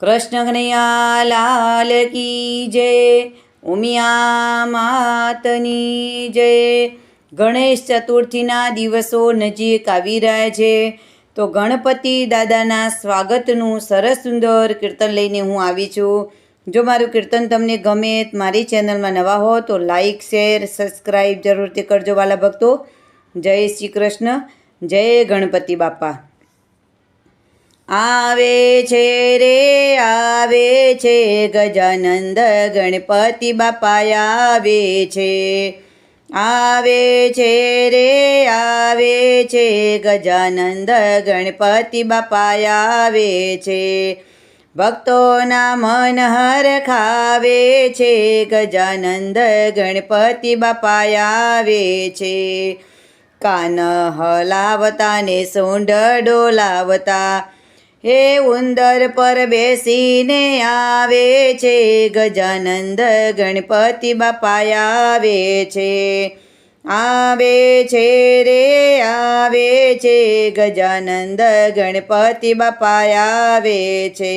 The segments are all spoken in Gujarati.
કૃષ્ણ કનૈયા લાલ કી જય, ઉમિયા માતની જય। ગણેશ ચતુર્થીના દિવસો નજીક આવી રહ્યા છે, તો ગણપતિ દાદાના સ્વાગતનું સરસ સુંદર કીર્તન લઈને હું આવી છું। જો મારું કીર્તન તમને ગમે, મારી ચેનલમાં નવા હો તો લાઈક, શેર, સબસ્ક્રાઈબ જરૂરથી કરજો વાલા ભક્તો। જય શ્રી કૃષ્ણ, જય ગણપતિ બાપા। આવે છે રે આવે છે ગજાનંદ ગણપતિ બાપા આવે છે। આવે છે રે આવે છે ગજાનંદ ગણપતિ બાપા આવે છે। ભક્તોના મન હરખાવે છે ગજાનંદ ગણપતિ બાપા આવે છે। કાન હલાવતા ને સૂંઢ ડોલાવતા હે ઉંદર પર બેસીને આવે છે ગજાનંદ ગણપતિ બાપા આવે છે। આવે છે રે આવે છે ગજાનંદ ગણપતિ બાપા આવે છે।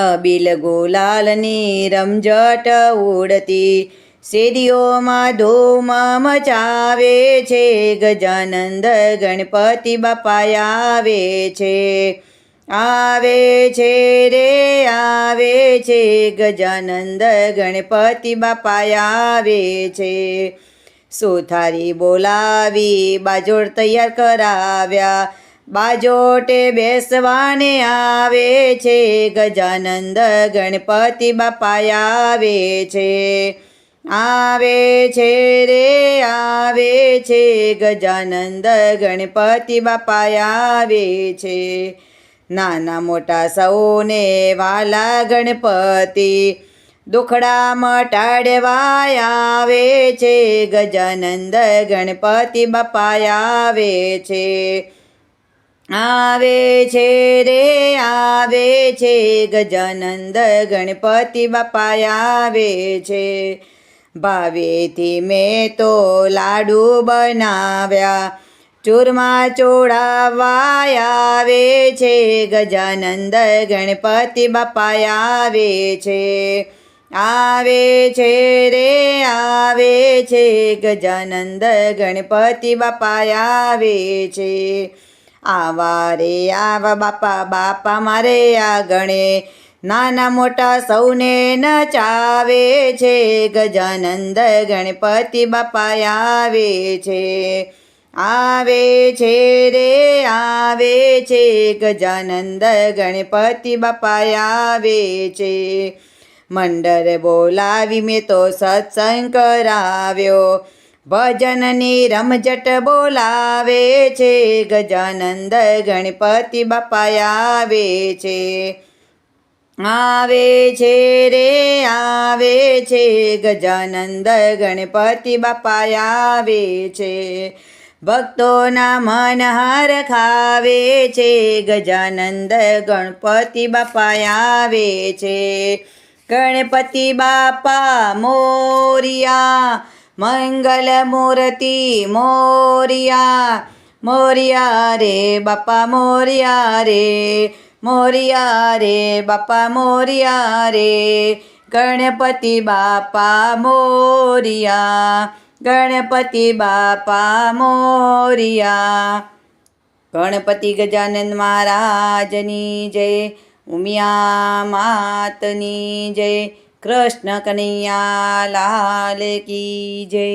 અબીલ ગુલાલની રમઝટ ઉડતી શેરીઓમાં ધૂમ મચાવે છે ગજાનંદ ગણપતિ બાપા આવે છે। આવે છે રે આવે છે ગજાનંદ ગણપતિ બાપા આવે છે। સુથારી બોલાવી બાજોટ તૈયાર કરાવ્યા, બાજોટે બેસવાને આવે છે ગજાનંદ ગણપતિ બાપા આવે છે। આવે છે રે આવે છે ગજાનંદ ગણપતિ બાપા આવે છે। નાના મોટા સૌને વાલા ગણપતિ દુખડા મટાડવા આવે છે ગજાનંદ ગણપતિ બાપા આવે છે। આવે છે રે આવે છે ગજાનંદ ગણપતિ બાપા આવે છે। ભાવેથી મેં તો લાડુ બનાવ્યા, ચૂરમા ચોળાવવા આવે છે ગજાનંદ ગણપતિ બાપા આવે છે। આવે છે રે આવે છે ગજાનંદ ગણપતિ બાપા આવે છે। આવા રે આવા બાપા બાપા મારે આગણે નાના મોટા સૌને નચાવે છે ગજાનંદ ગણપતિ બાપા આવે છે। આવે છે રે આવે છે ગજાનંદ ગણપતિ બાપા આવે છે। મંડળ બોલાવી મેં તો સત્સંગ કરાવ્યો, ભજનની રમઝટ બોલાવે છે ગજાનંદ ગણપતિ બાપા આવે છે। આવે છે રે આવે છે ગજાનંદ ગણપતિ બાપા આવે છે। ભક્તોના મન હરખાવે છે ગજાનંદ ગણપતિ બાપા આવે છે। ગણપતિ બાપા મોરિયા, મંગલ મૂર્તિ મોરિયા, મોરિયા રે બાપા મોરિયા રે, મોરિયા રે બાપા મોરિયા રે। ગણપતિ બાપા મોરિયા, ગણપતિ બાપા મોરિયા। ગણપતિ ગજાનંદ મહારાજની જય, ઉમિયા માતની જય, કૃષ્ણ કનૈયા લાલ કી જય।